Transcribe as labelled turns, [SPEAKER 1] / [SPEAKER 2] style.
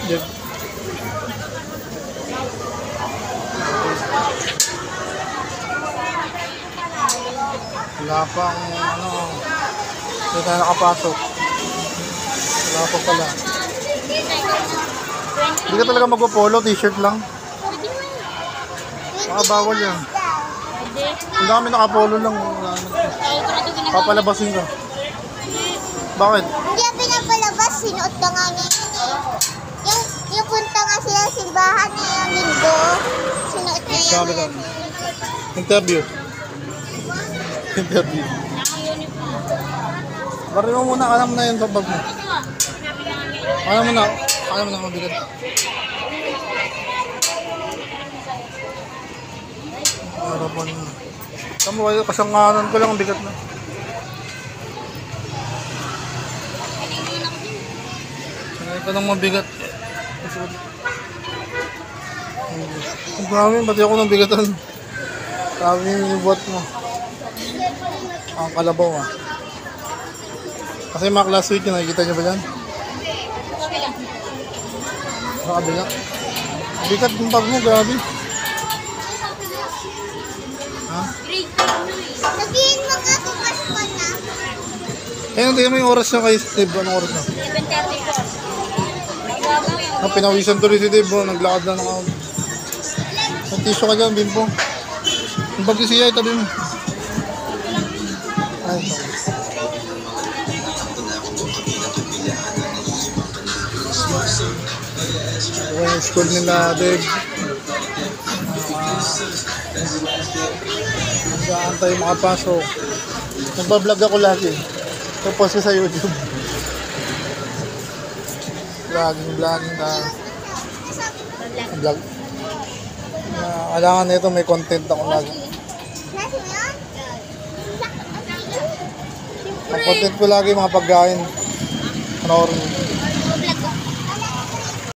[SPEAKER 1] Yep. Wala pang ano, hindi tayo nakapasok. Wala pa pala. Hindi ka talaga magpo-polo, t-shirt lang. Baka bawal yan. Hindi kami nakapolo lang. Papalabasin ka. Bakit?
[SPEAKER 2] Hindi yan pinapalabas, sinuot na nga niya yun eh. Yung punta nga sila sa simbahan na yung linggo, sinuot na yan.
[SPEAKER 1] Sabi ka. Interview. Interview. Bari mo muna, alam mo na yun sa bag mo. Alam mo na mabigat. Harapan mo. Tama kayo, kasanganan ko lang ang bigat na. Sanay ka ng mabigat. Ang dami, pati ako ng bigatan. Sabi yung buhat mo. Ang kalabaw ah. Kasi mga last week, nakikita nyo ba dyan? Sa kabila. Bigat yung bag mo, grabe. Ha?
[SPEAKER 2] Sabihin mo nga kung Pasko na.
[SPEAKER 1] Ayun, tingnan mo yung oras niya kay Steve. Anong oras na?
[SPEAKER 2] 7:34.
[SPEAKER 1] Pinawisan tuloy si Steve. Naglakad na ng may tissue ka dyan, Bimpo. Yung bag siya, itabi mo. Ay, ito. Yung school nila, Dave. Saan tayo makapasok? Nagpa-vlog ako lagi. Tapos ko sa YouTube. Vlogging na. Vlog. Kailangan na ito, may content ako lagi. Ang content ko lagi mga pagkain. Panoorin mo.